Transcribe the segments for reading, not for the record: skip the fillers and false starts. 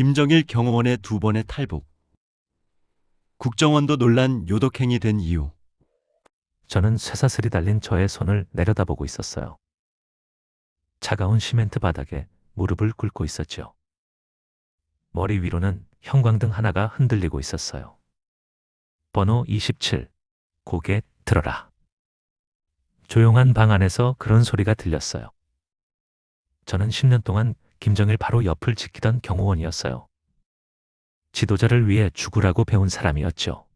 김정일 경호원의 2번의 탈북. 국정원도 논란 요독행위 된 이유. 저는 쇠사슬이 달린 저의 손을 내려다보고 있었어요. 차가운 시멘트 바닥에 무릎을 꿇고 있었죠. 머리 위로는 형광등 하나가 흔들리고 있었어요. 번호 27. 고개 들어라. 조용한 방 안에서 그런 소리가 들렸어요. 저는 10년 동안 김정일 바로 옆을 지키던 경호원이었어요. 지도자를 위해 죽으라고 배운 사람이었죠.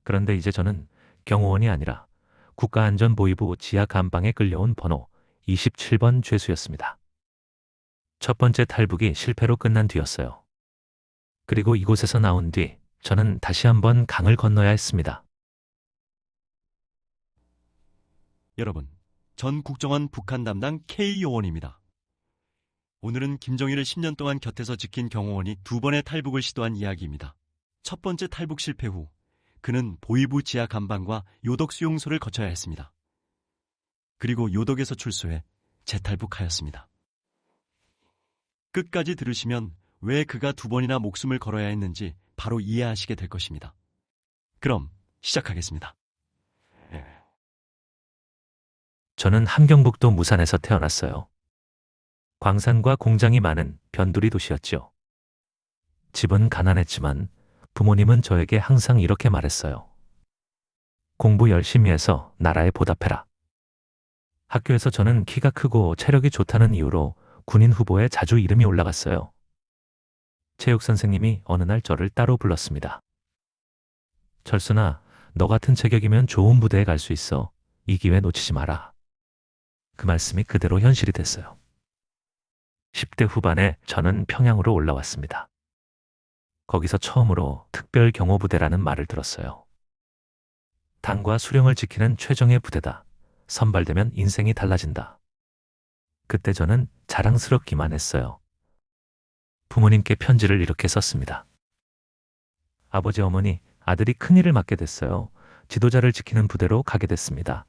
그런데 이제 저는 경호원이 아니라 국가안전보위부 지하 감방에 끌려온 번호 27번 죄수였습니다. 첫 번째 탈북이 실패로 끝난 뒤였어요. 그리고 이곳에서 나온 뒤 저는 다시 한번 강을 건너야 했습니다. 여러분, 전 국정원 북한 담당 K요원입니다. 오늘은 김정일을 10년 동안 곁에서 지킨 경호원이 2번의 탈북을 시도한 이야기입니다. 첫 번째 탈북 실패 후 그는 보위부 지하 감방과 요독 수용소를 거쳐야 했습니다. 그리고 요독에서 출소해 재탈북하였습니다. 끝까지 들으시면 왜 그가 2번이나 목숨을 걸어야 했는지 바로 이해하시게 될 것입니다. 그럼 시작하겠습니다. 저는 함경북도 무산에서 태어났어요. 광산과 공장이 많은 변두리 도시였죠. 집은 가난했지만 부모님은 저에게 항상 이렇게 말했어요. 공부 열심히 해서 나라에 보답해라. 학교에서 저는 키가 크고 체력이 좋다는 이유로 군인 후보에 자주 이름이 올라갔어요. 체육 선생님이 어느 날 저를 따로 불렀습니다. 철순아, 너 같은 체격이면 좋은 부대에 갈 수 있어. 이 기회 놓치지 마라. 그 말씀이 그대로 현실이 됐어요. 10대 후반에 저는 평양으로 올라왔습니다. 거기서 처음으로 특별경호부대라는 말을 들었어요. 당과 수령을 지키는 최정예 부대다. 선발되면 인생이 달라진다. 그때 저는 자랑스럽기만 했어요. 부모님께 편지를 이렇게 썼습니다. 아버지 어머니, 아들이 큰일을 맡게 됐어요. 지도자를 지키는 부대로 가게 됐습니다.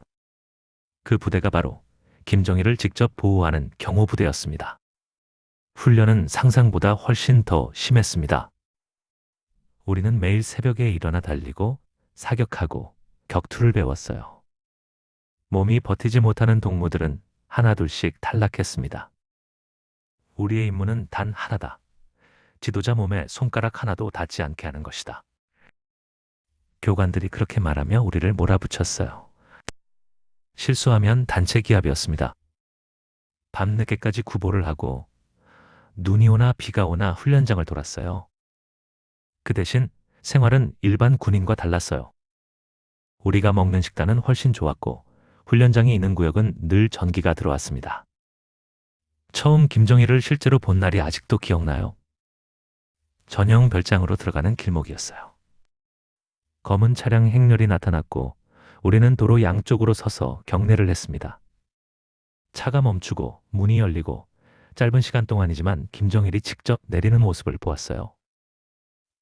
그 부대가 바로 김정일을 직접 보호하는 경호부대였습니다. 훈련은 상상보다 훨씬 더 심했습니다. 우리는 매일 새벽에 일어나 달리고 사격하고 격투를 배웠어요. 몸이 버티지 못하는 동무들은 하나둘씩 탈락했습니다. 우리의 임무는 단 하나다. 지도자 몸에 손가락 하나도 닿지 않게 하는 것이다. 교관들이 그렇게 말하며 우리를 몰아붙였어요. 실수하면 단체 기합이었습니다. 밤늦게까지 구보를 하고 눈이 오나 비가 오나 훈련장을 돌았어요. 그 대신 생활은 일반 군인과 달랐어요. 우리가 먹는 식단은 훨씬 좋았고 훈련장이 있는 구역은 늘 전기가 들어왔습니다. 처음 김정일을 실제로 본 날이 아직도 기억나요. 전용 별장으로 들어가는 길목이었어요. 검은 차량 행렬이 나타났고 우리는 도로 양쪽으로 서서 경례를 했습니다. 차가 멈추고 문이 열리고 짧은 시간 동안이지만 김정일이 직접 내리는 모습을 보았어요.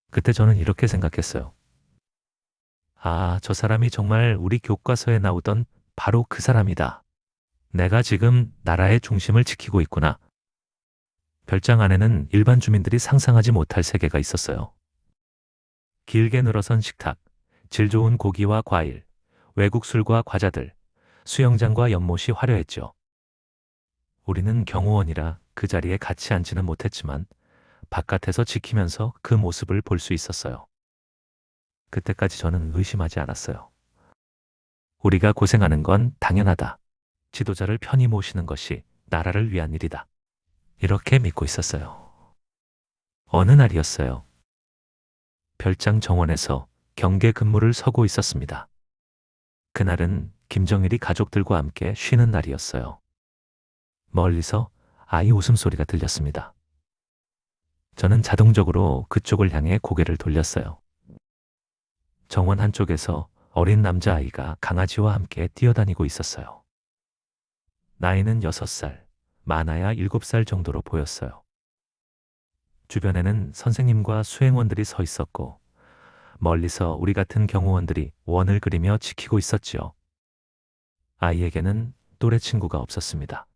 그때 저는 이렇게 생각했어요. 아, 저 사람이 정말 우리 교과서에 나오던 바로 그 사람이다. 내가 지금 나라의 중심을 지키고 있구나. 별장 안에는 일반 주민들이 상상하지 못할 세계가 있었어요. 길게 늘어선 식탁, 질 좋은 고기와 과일, 외국 술과 과자들, 수영장과 연못이 화려했죠. 우리는 경호원이라 그 자리에 같이 앉지는 못했지만 바깥에서 지키면서 그 모습을 볼 수 있었어요. 그때까지 저는 의심하지 않았어요. 우리가 고생하는 건 당연하다. 지도자를 편히 모시는 것이 나라를 위한 일이다. 이렇게 믿고 있었어요. 어느 날이었어요. 별장 정원에서 경계 근무를 서고 있었습니다. 그날은 김정일이 가족들과 함께 쉬는 날이었어요. 멀리서 아이 웃음소리가 들렸습니다. 저는 자동적으로 그쪽을 향해 고개를 돌렸어요. 정원 한쪽에서 어린 남자아이가 강아지와 함께 뛰어다니고 있었어요. 나이는 6살, 많아야 7살 정도로 보였어요. 주변에는 선생님과 수행원들이 서 있었고 멀리서 우리 같은 경호원들이 원을 그리며 지키고 있었지요. 아이에게는 또래 친구가 없었습니다.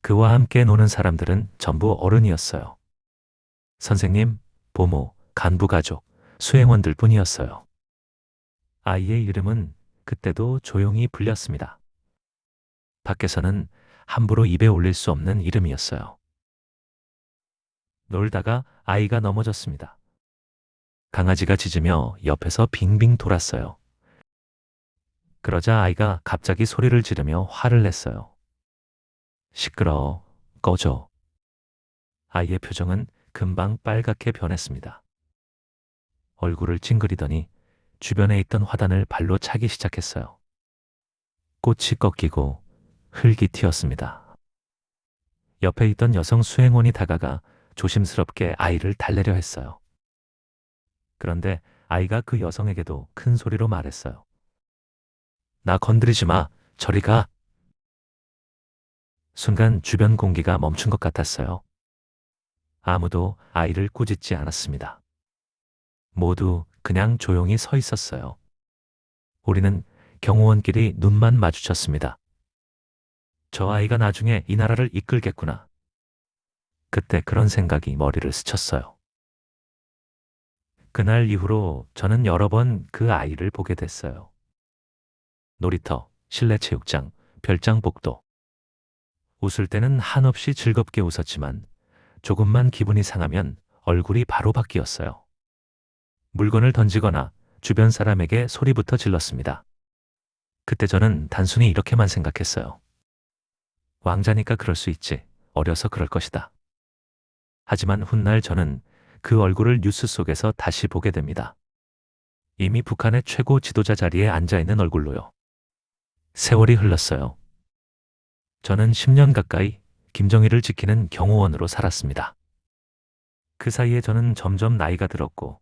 그와 함께 노는 사람들은 전부 어른이었어요. 선생님, 보모, 간부 가족, 수행원들 뿐이었어요. 아이의 이름은 그때도 조용히 불렸습니다. 밖에서는 함부로 입에 올릴 수 없는 이름이었어요. 놀다가 아이가 넘어졌습니다. 강아지가 짖으며 옆에서 빙빙 돌았어요. 그러자 아이가 갑자기 소리를 지르며 화를 냈어요. 시끄러워, 꺼져. 아이의 표정은 금방 빨갛게 변했습니다. 얼굴을 찡그리더니 주변에 있던 화단을 발로 차기 시작했어요. 꽃이 꺾이고 흙이 튀었습니다. 옆에 있던 여성 수행원이 다가가 조심스럽게 아이를 달래려 했어요. 그런데 아이가 그 여성에게도 큰 소리로 말했어요. 나 건드리지 마, 저리 가. 순간 주변 공기가 멈춘 것 같았어요. 아무도 아이를 꾸짖지 않았습니다. 모두 그냥 조용히 서 있었어요. 우리는 경호원끼리 눈만 마주쳤습니다. 저 아이가 나중에 이 나라를 이끌겠구나. 그때 그런 생각이 머리를 스쳤어요. 그날 이후로 저는 여러 번 그 아이를 보게 됐어요. 놀이터, 실내 체육장, 별장 복도. 웃을 때는 한없이 즐겁게 웃었지만 조금만 기분이 상하면 얼굴이 바로 바뀌었어요. 물건을 던지거나 주변 사람에게 소리부터 질렀습니다. 그때 저는 단순히 이렇게만 생각했어요. 왕자니까 그럴 수 있지. 어려서 그럴 것이다. 하지만 훗날 저는 그 얼굴을 뉴스 속에서 다시 보게 됩니다. 이미 북한의 최고 지도자 자리에 앉아있는 얼굴로요. 세월이 흘렀어요. 저는 10년 가까이 김정일을 지키는 경호원으로 살았습니다. 그 사이에 저는 점점 나이가 들었고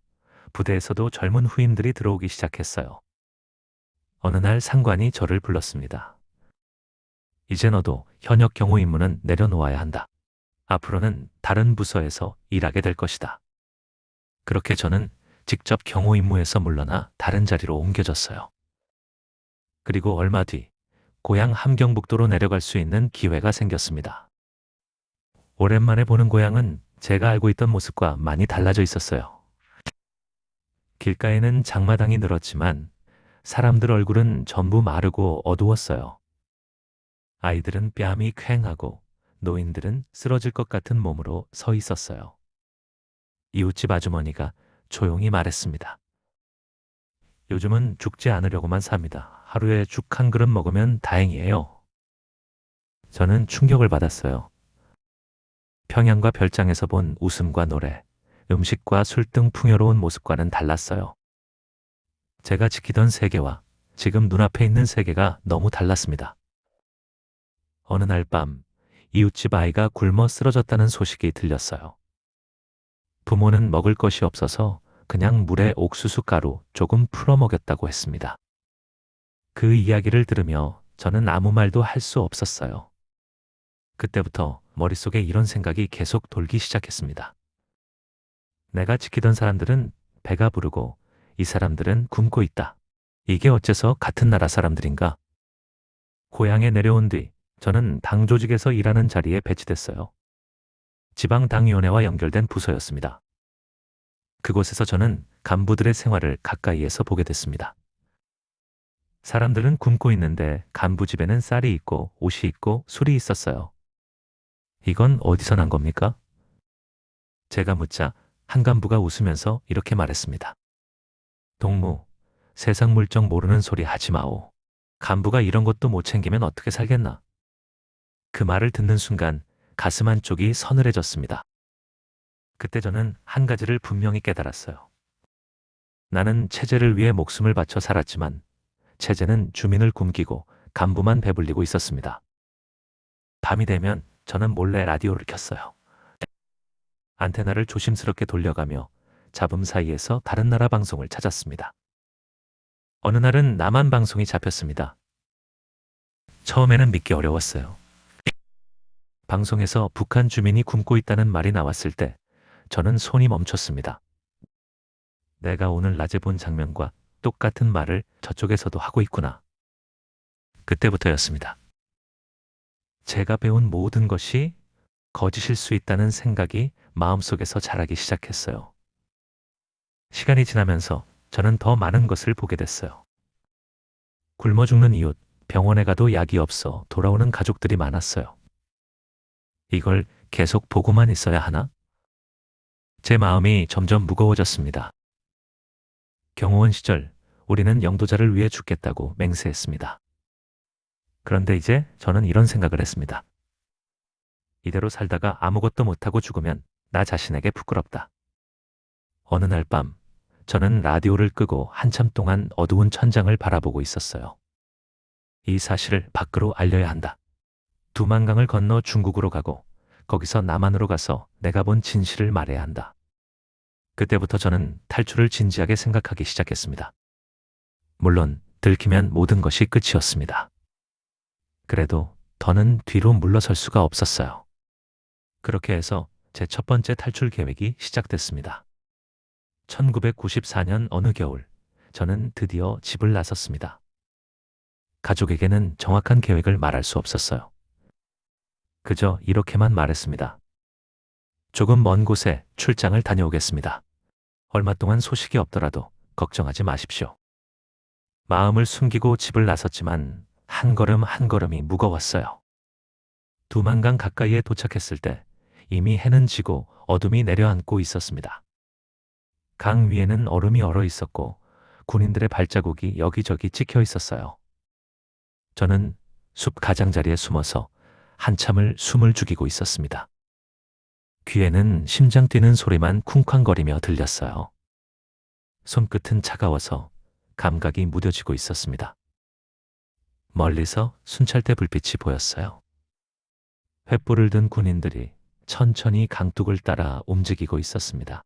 부대에서도 젊은 후임들이 들어오기 시작했어요. 어느 날 상관이 저를 불렀습니다. 이제 너도 현역 경호 임무는 내려놓아야 한다. 앞으로는 다른 부서에서 일하게 될 것이다. 그렇게 저는 직접 경호 임무에서 물러나 다른 자리로 옮겨졌어요. 그리고 얼마 뒤 고향 함경북도로 내려갈 수 있는 기회가 생겼습니다. 오랜만에 보는 고향은 제가 알고 있던 모습과 많이 달라져 있었어요. 길가에는 장마당이 늘었지만 사람들 얼굴은 전부 마르고 어두웠어요. 아이들은 뺨이 퀭하고 노인들은 쓰러질 것 같은 몸으로 서 있었어요. 이웃집 아주머니가 조용히 말했습니다. 요즘은 죽지 않으려고만 삽니다. 하루에 죽 한 그릇 먹으면 다행이에요. 저는 충격을 받았어요. 평양과 별장에서 본 웃음과 노래, 음식과 술 등 풍요로운 모습과는 달랐어요. 제가 지키던 세계와 지금 눈앞에 있는 세계가 너무 달랐습니다. 어느 날 밤 이웃집 아이가 굶어 쓰러졌다는 소식이 들렸어요. 부모는 먹을 것이 없어서 그냥 물에 옥수수 가루 조금 풀어 먹였다고 했습니다. 그 이야기를 들으며 저는 아무 말도 할 수 없었어요. 그때부터 머릿속에 이런 생각이 계속 돌기 시작했습니다. 내가 지키던 사람들은 배가 부르고 이 사람들은 굶고 있다. 이게 어째서 같은 나라 사람들인가? 고향에 내려온 뒤 저는 당 조직에서 일하는 자리에 배치됐어요. 지방당위원회와 연결된 부서였습니다. 그곳에서 저는 간부들의 생활을 가까이에서 보게 됐습니다. 사람들은 굶고 있는데 간부 집에는 쌀이 있고 옷이 있고 술이 있었어요. 이건 어디서 난 겁니까? 제가 묻자 한 간부가 웃으면서 이렇게 말했습니다. 동무, 세상 물정 모르는 소리 하지 마오. 간부가 이런 것도 못 챙기면 어떻게 살겠나? 그 말을 듣는 순간 가슴 한쪽이 서늘해졌습니다. 그때 저는 한 가지를 분명히 깨달았어요. 나는 체제를 위해 목숨을 바쳐 살았지만 체제는 주민을 굶기고 간부만 배불리고 있었습니다. 밤이 되면 저는 몰래 라디오를 켰어요. 안테나를 조심스럽게 돌려가며 잡음 사이에서 다른 나라 방송을 찾았습니다. 어느 날은 남한 방송이 잡혔습니다. 처음에는 믿기 어려웠어요. 방송에서 북한 주민이 굶고 있다는 말이 나왔을 때 저는 손이 멈췄습니다. 내가 오늘 낮에 본 장면과 똑같은 말을 저쪽에서도 하고 있구나. 그때부터였습니다. 제가 배운 모든 것이 거짓일 수 있다는 생각이 마음속에서 자라기 시작했어요. 시간이 지나면서 저는 더 많은 것을 보게 됐어요. 굶어 죽는 이웃, 병원에 가도 약이 없어 돌아오는 가족들이 많았어요. 이걸 계속 보고만 있어야 하나? 제 마음이 점점 무거워졌습니다. 경호원 시절 우리는 영도자를 위해 죽겠다고 맹세했습니다. 그런데 이제 저는 이런 생각을 했습니다. 이대로 살다가 아무것도 못하고 죽으면 나 자신에게 부끄럽다. 어느 날 밤, 저는 라디오를 끄고 한참 동안 어두운 천장을 바라보고 있었어요. 이 사실을 밖으로 알려야 한다. 두만강을 건너 중국으로 가고 거기서 남한으로 가서 내가 본 진실을 말해야 한다. 그때부터 저는 탈출을 진지하게 생각하기 시작했습니다. 물론 들키면 모든 것이 끝이었습니다. 그래도 더는 뒤로 물러설 수가 없었어요. 그렇게 해서 제 첫 번째 탈출 계획이 시작됐습니다. 1994년 어느 겨울, 저는 드디어 집을 나섰습니다. 가족에게는 정확한 계획을 말할 수 없었어요. 그저 이렇게만 말했습니다. 조금 먼 곳에 출장을 다녀오겠습니다. 얼마 동안 소식이 없더라도 걱정하지 마십시오. 마음을 숨기고 집을 나섰지만 한 걸음 한 걸음이 무거웠어요. 두만강 가까이에 도착했을 때 이미 해는 지고 어둠이 내려앉고 있었습니다. 강 위에는 얼음이 얼어 있었고 군인들의 발자국이 여기저기 찍혀 있었어요. 저는 숲 가장자리에 숨어서 한참을 숨을 죽이고 있었습니다. 귀에는 심장 뛰는 소리만 쿵쾅거리며 들렸어요. 손끝은 차가워서 감각이 무뎌지고 있었습니다. 멀리서 순찰대 불빛이 보였어요. 횃불을 든 군인들이 천천히 강둑을 따라 움직이고 있었습니다.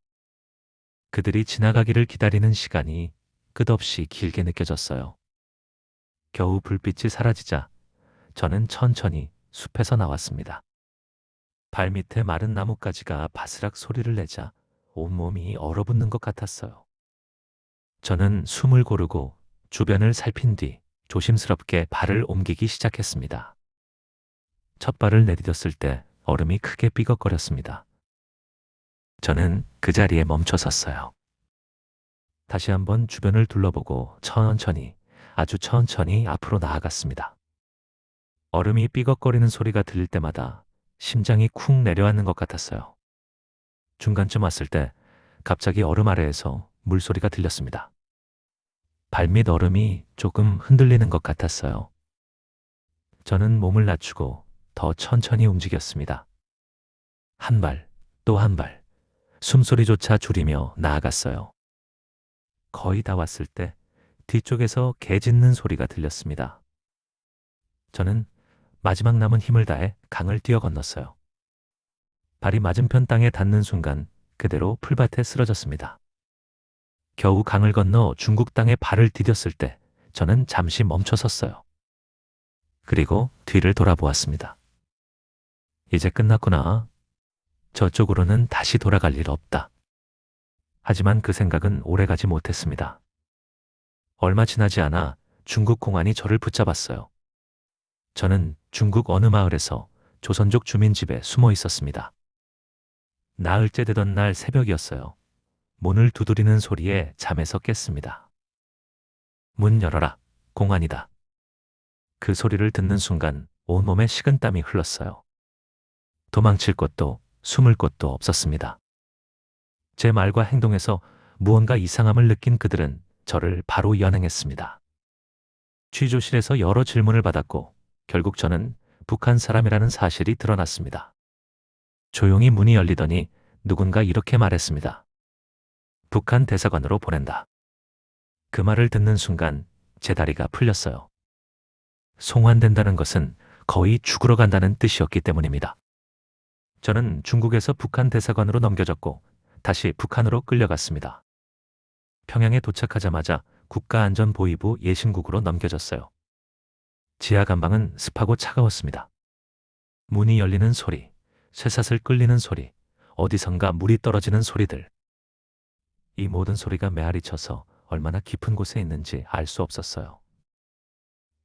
그들이 지나가기를 기다리는 시간이 끝없이 길게 느껴졌어요. 겨우 불빛이 사라지자 저는 천천히 숲에서 나왔습니다. 발밑에 마른 나뭇가지가 바스락 소리를 내자 온몸이 얼어붙는 것 같았어요. 저는 숨을 고르고 주변을 살핀 뒤 조심스럽게 발을 옮기기 시작했습니다. 첫 발을 내디뎠을 때 얼음이 크게 삐걱거렸습니다. 저는 그 자리에 멈춰 섰어요. 다시 한번 주변을 둘러보고 천천히, 아주 천천히 앞으로 나아갔습니다. 얼음이 삐걱거리는 소리가 들릴 때마다 심장이 쿵 내려앉는 것 같았어요. 중간쯤 왔을 때 갑자기 얼음 아래에서 물소리가 들렸습니다. 발밑 얼음이 조금 흔들리는 것 같았어요. 저는 몸을 낮추고 더 천천히 움직였습니다. 한 발, 또 한 발, 숨소리조차 줄이며 나아갔어요. 거의 다 왔을 때 뒤쪽에서 개 짖는 소리가 들렸습니다. 저는 마지막 남은 힘을 다해 강을 뛰어 건넜어요. 발이 맞은편 땅에 닿는 순간 그대로 풀밭에 쓰러졌습니다. 겨우 강을 건너 중국 땅에 발을 디뎠을 때 저는 잠시 멈춰 섰어요. 그리고 뒤를 돌아보았습니다. 이제 끝났구나. 저쪽으로는 다시 돌아갈 일 없다. 하지만 그 생각은 오래가지 못했습니다. 얼마 지나지 않아 중국 공안이 저를 붙잡았어요. 저는 중국 어느 마을에서 조선족 주민 집에 숨어 있었습니다. 나흘째 되던 날 새벽이었어요. 문을 두드리는 소리에 잠에서 깼습니다. 문 열어라, 공안이다. 그 소리를 듣는 순간 온몸에 식은땀이 흘렀어요. 도망칠 곳도 숨을 곳도 없었습니다. 제 말과 행동에서 무언가 이상함을 느낀 그들은 저를 바로 연행했습니다. 취조실에서 여러 질문을 받았고 결국 저는 북한 사람이라는 사실이 드러났습니다. 조용히 문이 열리더니 누군가 이렇게 말했습니다. 북한 대사관으로 보낸다. 그 말을 듣는 순간 제 다리가 풀렸어요. 송환된다는 것은 거의 죽으러 간다는 뜻이었기 때문입니다. 저는 중국에서 북한 대사관으로 넘겨졌고 다시 북한으로 끌려갔습니다. 평양에 도착하자마자 국가안전보위부 예신국으로 넘겨졌어요. 지하 감방은 습하고 차가웠습니다. 문이 열리는 소리, 쇠사슬 끌리는 소리, 어디선가 물이 떨어지는 소리들. 이 모든 소리가 메아리 쳐서 얼마나 깊은 곳에 있는지 알 수 없었어요.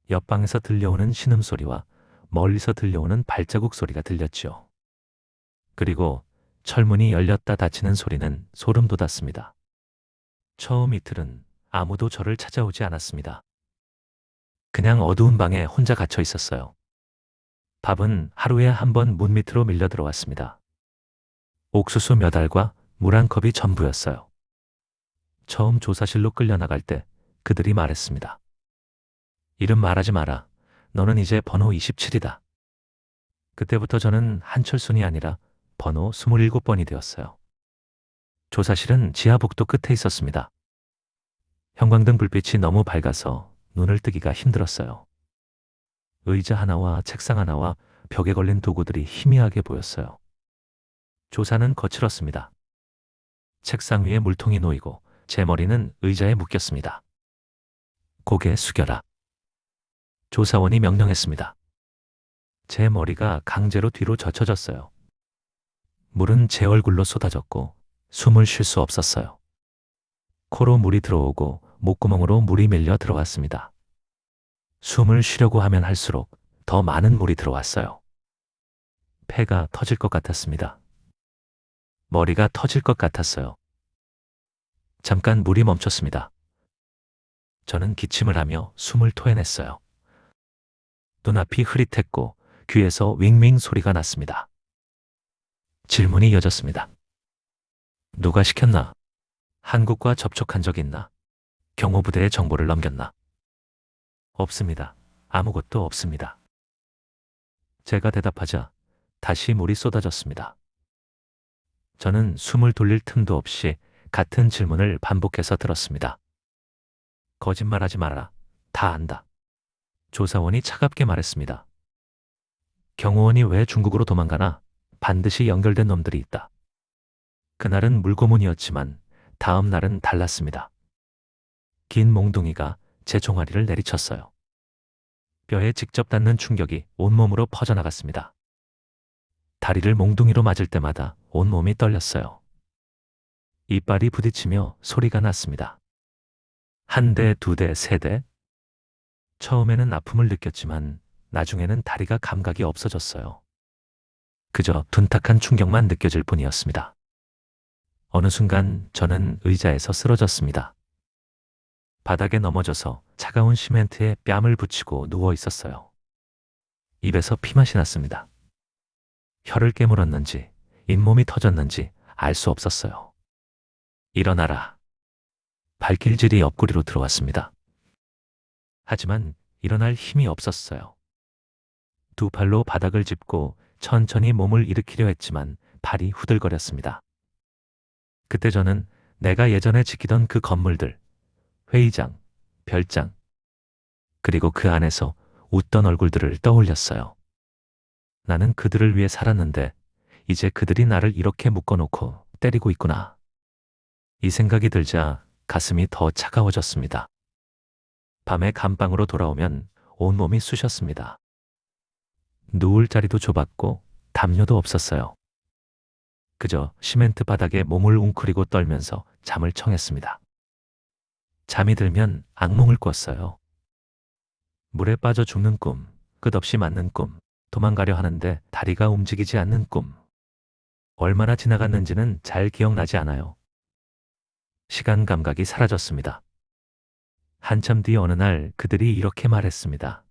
옆방에서 들려오는 신음소리와 멀리서 들려오는 발자국 소리가 들렸지요. 그리고 철문이 열렸다 닫히는 소리는 소름 돋았습니다. 처음 이틀은 아무도 저를 찾아오지 않았습니다. 그냥 어두운 방에 혼자 갇혀 있었어요. 밥은 하루에 한 번 문 밑으로 밀려 들어왔습니다. 옥수수 몇 알과 물 한 컵이 전부였어요. 처음 조사실로 끌려나갈 때 그들이 말했습니다. 이름 말하지 마라. 너는 이제 번호 27이다. 그때부터 저는 한철순이 아니라 번호 27번이 되었어요. 조사실은 지하 복도 끝에 있었습니다. 형광등 불빛이 너무 밝아서 눈을 뜨기가 힘들었어요. 의자 하나와 책상 하나와 벽에 걸린 도구들이 희미하게 보였어요. 조사는 거칠었습니다. 책상 위에 물통이 놓이고 제 머리는 의자에 묶였습니다. 고개 숙여라. 조사원이 명령했습니다. 제 머리가 강제로 뒤로 젖혀졌어요. 물은 제 얼굴로 쏟아졌고 숨을 쉴 수 없었어요. 코로 물이 들어오고 목구멍으로 물이 밀려 들어왔습니다. 숨을 쉬려고 하면 할수록 더 많은 물이 들어왔어요. 폐가 터질 것 같았습니다. 머리가 터질 것 같았어요. 잠깐 물이 멈췄습니다. 저는 기침을 하며 숨을 토해냈어요. 눈앞이 흐릿했고 귀에서 윙윙 소리가 났습니다. 질문이 이어졌습니다. 누가 시켰나? 한국과 접촉한 적 있나? 경호부대에 정보를 넘겼나? 없습니다. 아무것도 없습니다. 제가 대답하자 다시 물이 쏟아졌습니다. 저는 숨을 돌릴 틈도 없이 같은 질문을 반복해서 들었습니다. 거짓말하지 마라. 다 안다. 조사원이 차갑게 말했습니다. 경호원이 왜 중국으로 도망가나? 반드시 연결된 놈들이 있다. 그날은 물고문이었지만 다음 날은 달랐습니다. 긴 몽둥이가 제 종아리를 내리쳤어요. 뼈에 직접 닿는 충격이 온몸으로 퍼져나갔습니다. 다리를 몽둥이로 맞을 때마다 온몸이 떨렸어요. 이빨이 부딪히며 소리가 났습니다. 한 대, 두 대, 세 대. 처음에는 아픔을 느꼈지만 나중에는 다리가 감각이 없어졌어요. 그저 둔탁한 충격만 느껴질 뿐이었습니다. 어느 순간 저는 의자에서 쓰러졌습니다. 바닥에 넘어져서 차가운 시멘트에 뺨을 붙이고 누워 있었어요. 입에서 피맛이 났습니다. 혀를 깨물었는지 잇몸이 터졌는지 알 수 없었어요. 일어나라. 발길질이 옆구리로 들어왔습니다. 하지만 일어날 힘이 없었어요. 두 팔로 바닥을 짚고 천천히 몸을 일으키려 했지만 발이 후들거렸습니다. 그때 저는 내가 예전에 지키던 그 건물들, 회의장, 별장, 그리고 그 안에서 웃던 얼굴들을 떠올렸어요. 나는 그들을 위해 살았는데 이제 그들이 나를 이렇게 묶어놓고 때리고 있구나. 이 생각이 들자 가슴이 더 차가워졌습니다. 밤에 감방으로 돌아오면 온몸이 쑤셨습니다. 누울 자리도 좁았고 담요도 없었어요. 그저 시멘트 바닥에 몸을 웅크리고 떨면서 잠을 청했습니다. 잠이 들면 악몽을 꿨어요. 물에 빠져 죽는 꿈, 끝없이 맞는 꿈, 도망가려 하는데 다리가 움직이지 않는 꿈. 얼마나 지나갔는지는 잘 기억나지 않아요. 시간 감각이 사라졌습니다. 한참 뒤 어느 날 그들이 이렇게 말했습니다.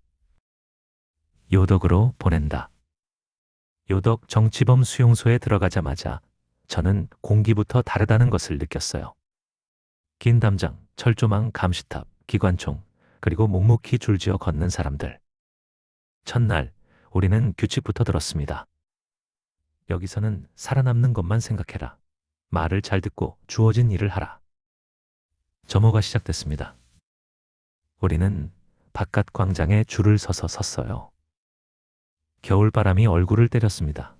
요덕으로 보낸다. 요덕 정치범 수용소에 들어가자마자 저는 공기부터 다르다는 것을 느꼈어요. 긴 담장, 철조망, 감시탑, 기관총, 그리고 묵묵히 줄지어 걷는 사람들. 첫날 우리는 규칙부터 들었습니다. 여기서는 살아남는 것만 생각해라. 말을 잘 듣고 주어진 일을 하라. 점호가 시작됐습니다. 우리는 바깥 광장에 줄을 서서 섰어요. 겨울바람이 얼굴을 때렸습니다.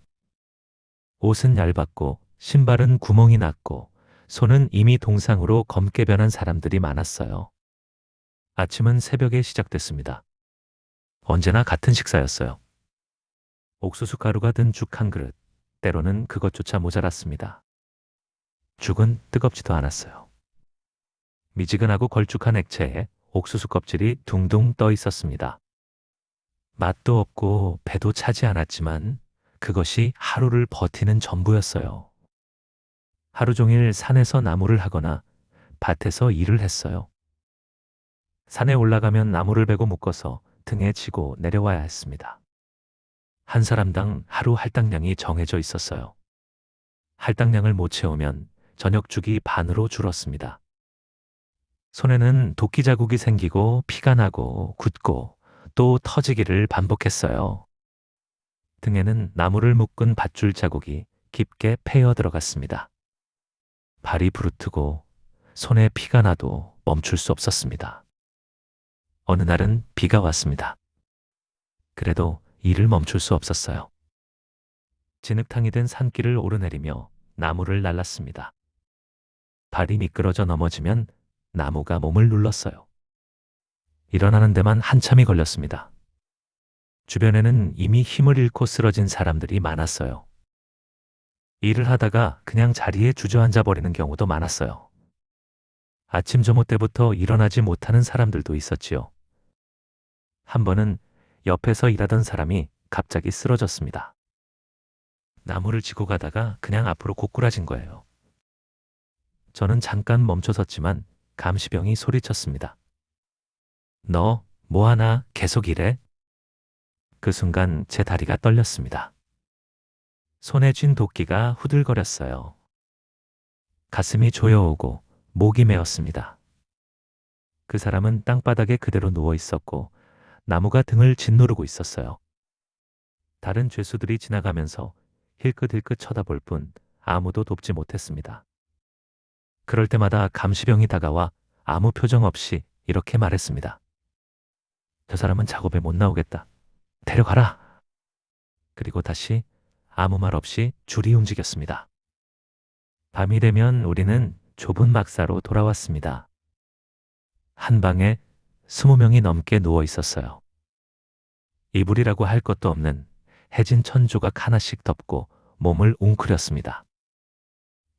옷은 얇았고 신발은 구멍이 났고 손은 이미 동상으로 검게 변한 사람들이 많았어요. 아침은 새벽에 시작됐습니다. 언제나 같은 식사였어요. 옥수수 가루가 든 죽 한 그릇, 때로는 그것조차 모자랐습니다. 죽은 뜨겁지도 않았어요. 미지근하고 걸쭉한 액체에 옥수수 껍질이 둥둥 떠 있었습니다. 맛도 없고 배도 차지 않았지만 그것이 하루를 버티는 전부였어요. 하루 종일 산에서 나무를 하거나 밭에서 일을 했어요. 산에 올라가면 나무를 베고 묶어서 등에 지고 내려와야 했습니다. 한 사람당 하루 할당량이 정해져 있었어요. 할당량을 못 채우면 저녁죽이 반으로 줄었습니다. 손에는 도끼 자국이 생기고 피가 나고 굳고 또 터지기를 반복했어요. 등에는 나무를 묶은 밧줄 자국이 깊게 패여 들어갔습니다. 발이 부르트고 손에 피가 나도 멈출 수 없었습니다. 어느 날은 비가 왔습니다. 그래도 일을 멈출 수 없었어요. 진흙탕이 된 산길을 오르내리며 나무를 날랐습니다. 발이 미끄러져 넘어지면 나무가 몸을 눌렀어요. 일어나는 데만 한참이 걸렸습니다. 주변에는 이미 힘을 잃고 쓰러진 사람들이 많았어요. 일을 하다가 그냥 자리에 주저앉아 버리는 경우도 많았어요. 아침 점호 때부터 일어나지 못하는 사람들도 있었지요. 한 번은 옆에서 일하던 사람이 갑자기 쓰러졌습니다. 나무를 지고 가다가 그냥 앞으로 고꾸라진 거예요. 저는 잠깐 멈춰섰지만 감시병이 소리쳤습니다. 너 뭐하나 계속 일해? 그 순간 제 다리가 떨렸습니다. 손에 쥔 도끼가 후들거렸어요. 가슴이 조여오고 목이 메었습니다. 그 사람은 땅바닥에 그대로 누워 있었고 나무가 등을 짓누르고 있었어요. 다른 죄수들이 지나가면서 힐끗힐끗 쳐다볼 뿐 아무도 돕지 못했습니다. 그럴 때마다 감시병이 다가와 아무 표정 없이 이렇게 말했습니다. 저 사람은 작업에 못 나오겠다. 데려가라. 그리고 다시 아무 말 없이 줄이 움직였습니다. 밤이 되면 우리는 좁은 막사로 돌아왔습니다. 한 방에 20명이 넘게 누워 있었어요. 이불이라고 할 것도 없는 해진 천조각 하나씩 덮고 몸을 웅크렸습니다.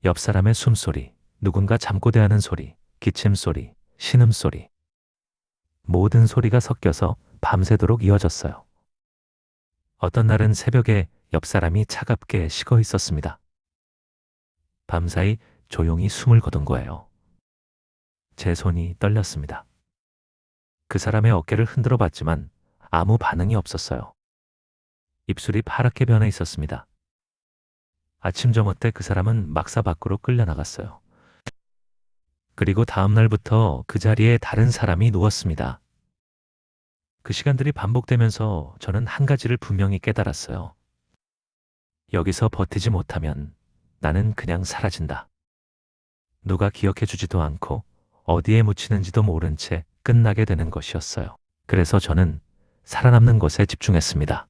옆 사람의 숨소리, 누군가 잠꼬대하는 소리, 기침소리, 신음소리. 모든 소리가 섞여서 밤새도록 이어졌어요. 어떤 날은 새벽에 옆 사람이 차갑게 식어 있었습니다. 밤사이 조용히 숨을 거둔 거예요. 제 손이 떨렸습니다. 그 사람의 어깨를 흔들어 봤지만 아무 반응이 없었어요. 입술이 파랗게 변해 있었습니다. 아침 점호 때 그 사람은 막사 밖으로 끌려 나갔어요. 그리고 다음 날부터 그 자리에 다른 사람이 누웠습니다. 그 시간들이 반복되면서 저는 한 가지를 분명히 깨달았어요. 여기서 버티지 못하면 나는 그냥 사라진다. 누가 기억해 주지도 않고 어디에 묻히는지도 모른 채 끝나게 되는 것이었어요. 그래서 저는 살아남는 것에 집중했습니다.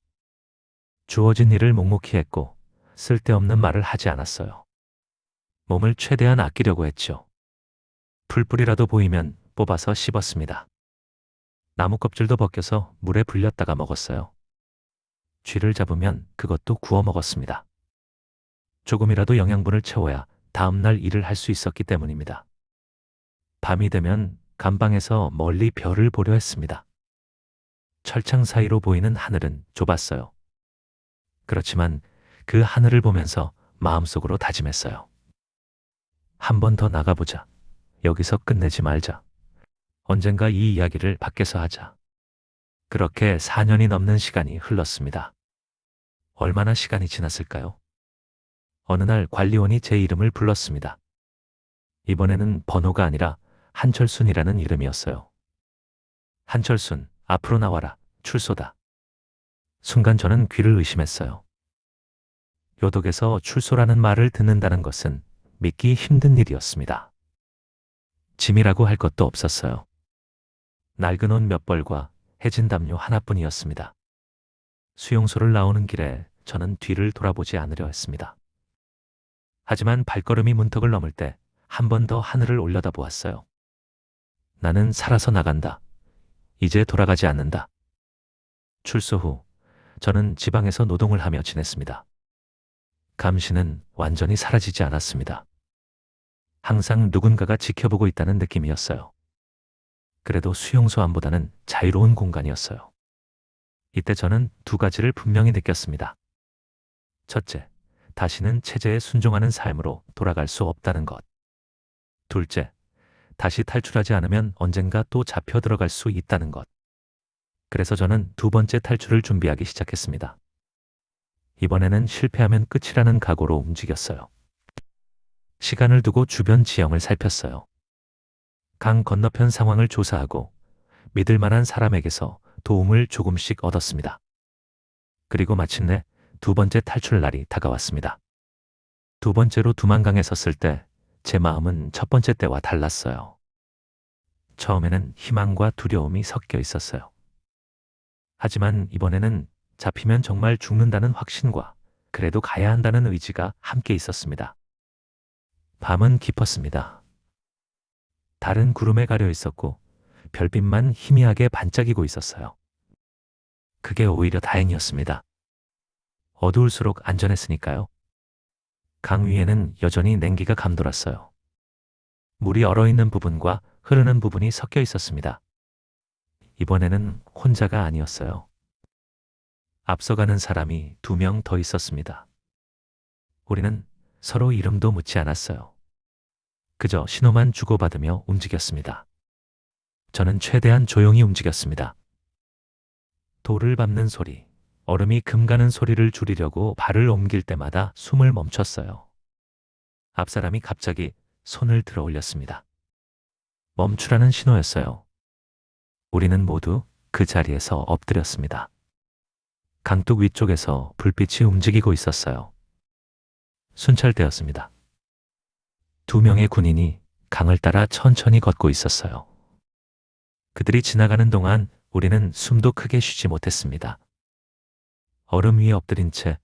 주어진 일을 묵묵히 했고 쓸데없는 말을 하지 않았어요. 몸을 최대한 아끼려고 했죠. 풀뿌리라도 보이면 뽑아서 씹었습니다. 나무 껍질도 벗겨서 물에 불렸다가 먹었어요. 쥐를 잡으면 그것도 구워 먹었습니다. 조금이라도 영양분을 채워야 다음 날 일을 할 수 있었기 때문입니다. 밤이 되면 감방에서 멀리 별을 보려 했습니다. 철창 사이로 보이는 하늘은 좁았어요. 그렇지만 그 하늘을 보면서 마음속으로 다짐했어요. 한 번 더 나가보자. 여기서 끝내지 말자. 언젠가 이 이야기를 밖에서 하자. 그렇게 4년이 넘는 시간이 흘렀습니다. 얼마나 시간이 지났을까요? 어느 날 관리원이 제 이름을 불렀습니다. 이번에는 번호가 아니라 한철순이라는 이름이었어요. 한철순, 앞으로 나와라. 출소다. 순간 저는 귀를 의심했어요. 요독에서 출소라는 말을 듣는다는 것은 믿기 힘든 일이었습니다. 짐이라고 할 것도 없었어요. 낡은 옷 몇 벌과 해진 담요 하나뿐이었습니다. 수용소를 나오는 길에 저는 뒤를 돌아보지 않으려 했습니다. 하지만 발걸음이 문턱을 넘을 때 한 번 더 하늘을 올려다보았어요. 나는 살아서 나간다. 이제 돌아가지 않는다. 출소 후 저는 지방에서 노동을 하며 지냈습니다. 감시는 완전히 사라지지 않았습니다. 항상 누군가가 지켜보고 있다는 느낌이었어요. 그래도 수용소 안보다는 자유로운 공간이었어요. 이때 저는 두 가지를 분명히 느꼈습니다. 첫째, 다시는 체제에 순종하는 삶으로 돌아갈 수 없다는 것. 둘째, 다시 탈출하지 않으면 언젠가 또 잡혀 들어갈 수 있다는 것. 그래서 저는 두 번째 탈출을 준비하기 시작했습니다. 이번에는 실패하면 끝이라는 각오로 움직였어요. 시간을 두고 주변 지형을 살폈어요. 강 건너편 상황을 조사하고 믿을 만한 사람에게서 도움을 조금씩 얻었습니다. 그리고 마침내 두 번째 탈출 날이 다가왔습니다. 두 번째로 두만강에 섰을 때 제 마음은 첫 번째 때와 달랐어요. 처음에는 희망과 두려움이 섞여 있었어요. 하지만 이번에는 잡히면 정말 죽는다는 확신과 그래도 가야 한다는 의지가 함께 있었습니다. 밤은 깊었습니다. 달은 구름에 가려 있었고 별빛만 희미하게 반짝이고 있었어요. 그게 오히려 다행이었습니다. 어두울수록 안전했으니까요. 강 위에는 여전히 냉기가 감돌았어요. 물이 얼어있는 부분과 흐르는 부분이 섞여 있었습니다. 이번에는 혼자가 아니었어요. 앞서가는 사람이 2명 더 있었습니다. 우리는 서로 이름도 묻지 않았어요. 그저 신호만 주고받으며 움직였습니다. 저는 최대한 조용히 움직였습니다. 돌을 밟는 소리, 얼음이 금가는 소리를 줄이려고 발을 옮길 때마다 숨을 멈췄어요. 앞사람이 갑자기 손을 들어 올렸습니다. 멈추라는 신호였어요. 우리는 모두 그 자리에서 엎드렸습니다. 강둑 위쪽에서 불빛이 움직이고 있었어요. 순찰대였습니다. 2명의 군인이 강을 따라 천천히 걷고 있었어요. 그들이 지나가는 동안 우리는 숨도 크게 쉬지 못했습니다. 얼음 위에 엎드린 채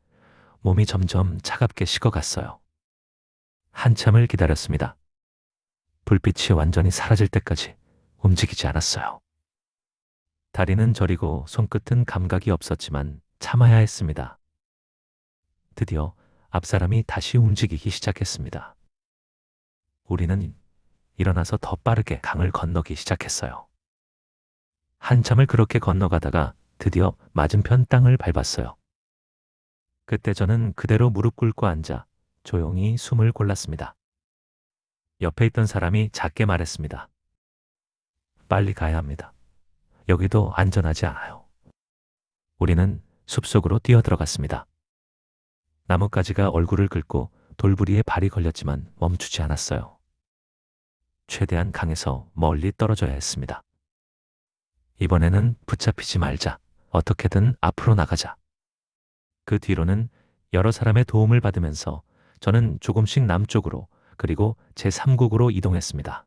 몸이 점점 차갑게 식어갔어요. 한참을 기다렸습니다. 불빛이 완전히 사라질 때까지 움직이지 않았어요. 다리는 저리고 손끝은 감각이 없었지만 참아야 했습니다. 드디어 앞사람이 다시 움직이기 시작했습니다. 우리는 일어나서 더 빠르게 강을 건너기 시작했어요. 한참을 그렇게 건너가다가 드디어 맞은편 땅을 밟았어요. 그때 저는 그대로 무릎 꿇고 앉아 조용히 숨을 골랐습니다. 옆에 있던 사람이 작게 말했습니다. 빨리 가야 합니다. 여기도 안전하지 않아요. 우리는 숲속으로 뛰어들어갔습니다. 나뭇가지가 얼굴을 긁고 돌부리에 발이 걸렸지만 멈추지 않았어요. 최대한 강에서 멀리 떨어져야 했습니다. 이번에는 붙잡히지 말자. 어떻게든 앞으로 나가자. 그 뒤로는 여러 사람의 도움을 받으면서 저는 조금씩 남쪽으로 그리고 제3국으로 이동했습니다.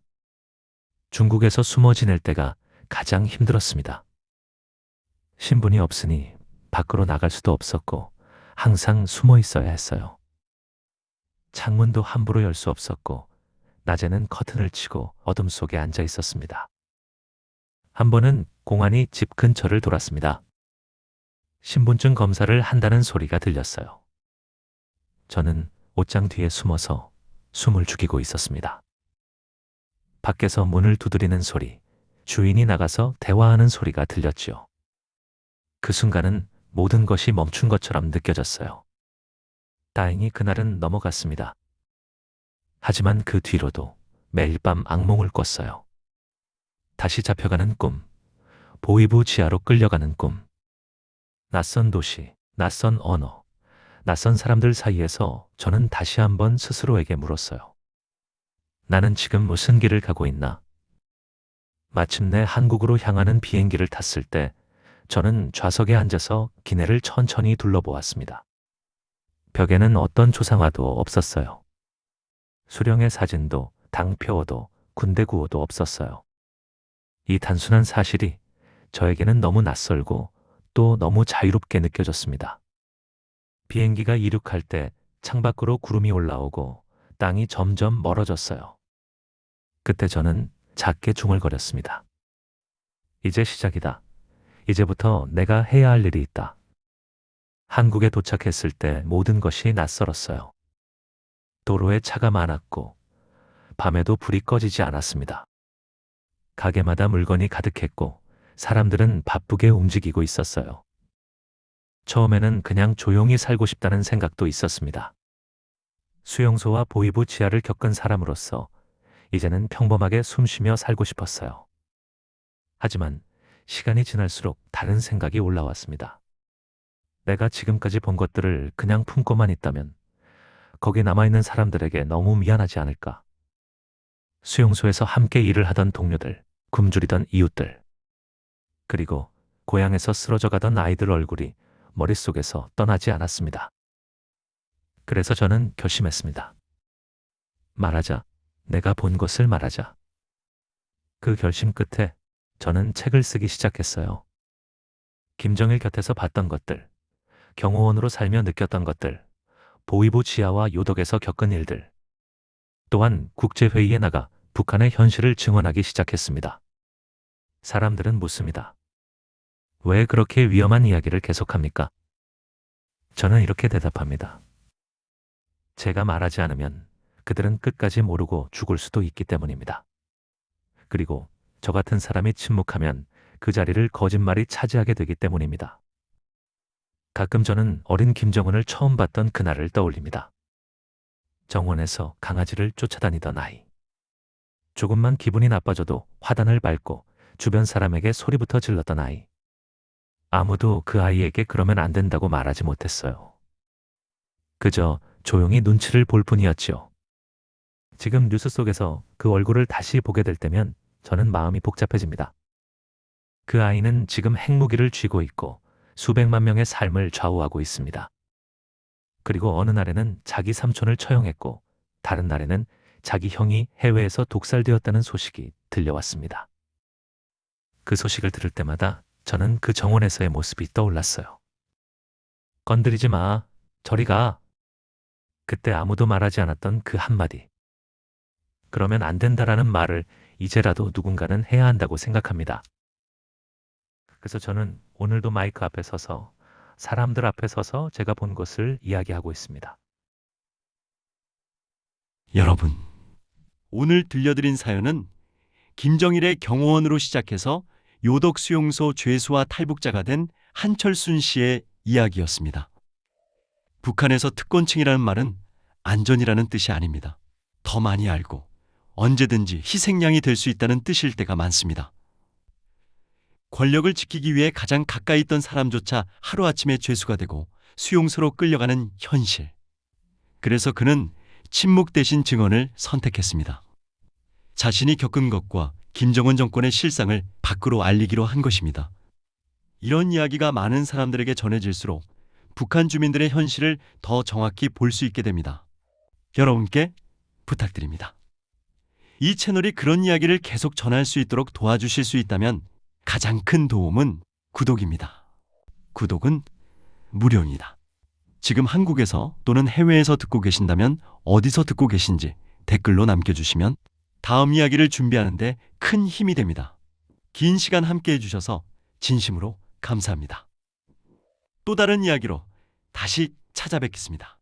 중국에서 숨어 지낼 때가 가장 힘들었습니다. 신분이 없으니 밖으로 나갈 수도 없었고 항상 숨어 있어야 했어요. 창문도 함부로 열 수 없었고 낮에는 커튼을 치고 어둠 속에 앉아 있었습니다. 한 번은 공안이 집 근처를 돌았습니다. 신분증 검사를 한다는 소리가 들렸어요. 저는 옷장 뒤에 숨어서 숨을 죽이고 있었습니다. 밖에서 문을 두드리는 소리, 주인이 나가서 대화하는 소리가 들렸지요. 그 순간은 모든 것이 멈춘 것처럼 느껴졌어요. 다행히 그날은 넘어갔습니다. 하지만 그 뒤로도 매일 밤 악몽을 꿨어요. 다시 잡혀가는 꿈, 보이부 지하로 끌려가는 꿈, 낯선 도시, 낯선 언어, 낯선 사람들 사이에서 저는 다시 한번 스스로에게 물었어요. 나는 지금 무슨 길을 가고 있나? 마침내 한국으로 향하는 비행기를 탔을 때 저는 좌석에 앉아서 기내를 천천히 둘러보았습니다. 벽에는 어떤 초상화도 없었어요. 수령의 사진도 당표어도 군대 구호도 없었어요. 이 단순한 사실이 저에게는 너무 낯설고 또 너무 자유롭게 느껴졌습니다. 비행기가 이륙할 때 창밖으로 구름이 올라오고 땅이 점점 멀어졌어요. 그때 저는 작게 중얼거렸습니다. 이제 시작이다. 이제부터 내가 해야 할 일이 있다. 한국에 도착했을 때 모든 것이 낯설었어요. 도로에 차가 많았고 밤에도 불이 꺼지지 않았습니다. 가게마다 물건이 가득했고 사람들은 바쁘게 움직이고 있었어요. 처음에는 그냥 조용히 살고 싶다는 생각도 있었습니다. 수용소와 보이부 치하를 겪은 사람으로서 이제는 평범하게 숨쉬며 살고 싶었어요. 하지만 시간이 지날수록 다른 생각이 올라왔습니다. 내가 지금까지 본 것들을 그냥 품고만 있다면 거기 남아있는 사람들에게 너무 미안하지 않을까? 수용소에서 함께 일을 하던 동료들, 굶주리던 이웃들, 그리고 고향에서 쓰러져 가던 아이들 얼굴이 머릿속에서 떠나지 않았습니다. 그래서 저는 결심했습니다. 말하자. 내가 본 것을 말하자. 그 결심 끝에 저는 책을 쓰기 시작했어요. 김정일 곁에서 봤던 것들, 경호원으로 살며 느꼈던 것들, 보위부 지하와 요덕에서 겪은 일들, 또한 국제회의에 나가 북한의 현실을 증언하기 시작했습니다. 사람들은 묻습니다. 왜 그렇게 위험한 이야기를 계속합니까? 저는 이렇게 대답합니다. 제가 말하지 않으면 그들은 끝까지 모르고 죽을 수도 있기 때문입니다. 그리고 저 같은 사람이 침묵하면 그 자리를 거짓말이 차지하게 되기 때문입니다. 가끔 저는 어린 김정은을 처음 봤던 그날을 떠올립니다. 정원에서 강아지를 쫓아다니던 아이. 조금만 기분이 나빠져도 화단을 밟고 주변 사람에게 소리부터 질렀던 아이. 아무도 그 아이에게 그러면 안 된다고 말하지 못했어요. 그저 조용히 눈치를 볼 뿐이었지요. 지금 뉴스 속에서 그 얼굴을 다시 보게 될 때면 저는 마음이 복잡해집니다. 그 아이는 지금 핵무기를 쥐고 있고 수백만 명의 삶을 좌우하고 있습니다. 그리고 어느 날에는 자기 삼촌을 처형했고 다른 날에는 자기 형이 해외에서 독살되었다는 소식이 들려왔습니다. 그 소식을 들을 때마다 저는 그 정원에서의 모습이 떠올랐어요. 건드리지 마. 저리 가. 그때 아무도 말하지 않았던 그 한마디. 그러면 안 된다라는 말을 이제라도 누군가는 해야 한다고 생각합니다. 그래서 저는 오늘도 마이크 앞에 서서 사람들 앞에 서서 제가 본 것을 이야기하고 있습니다. 여러분, 오늘 들려드린 사연은 김정일의 경호원으로 시작해서 요덕 수용소 죄수와 탈북자가 된 한철순 씨의 이야기였습니다. 북한에서 특권층이라는 말은 안전이라는 뜻이 아닙니다. 더 많이 알고 언제든지 희생양이 될 수 있다는 뜻일 때가 많습니다. 권력을 지키기 위해 가장 가까이 있던 사람조차 하루아침에 죄수가 되고 수용소로 끌려가는 현실. 그래서 그는 침묵 대신 증언을 선택했습니다. 자신이 겪은 것과 김정은 정권의 실상을 밖으로 알리기로 한 것입니다. 이런 이야기가 많은 사람들에게 전해질수록 북한 주민들의 현실을 더 정확히 볼 수 있게 됩니다. 여러분께 부탁드립니다. 이 채널이 그런 이야기를 계속 전할 수 있도록 도와주실 수 있다면 가장 큰 도움은 구독입니다. 구독은 무료입니다. 지금 한국에서 또는 해외에서 듣고 계신다면 어디서 듣고 계신지 댓글로 남겨주시면 다음 이야기를 준비하는데 큰 힘이 됩니다. 긴 시간 함께 해주셔서 진심으로 감사합니다. 또 다른 이야기로 다시 찾아뵙겠습니다.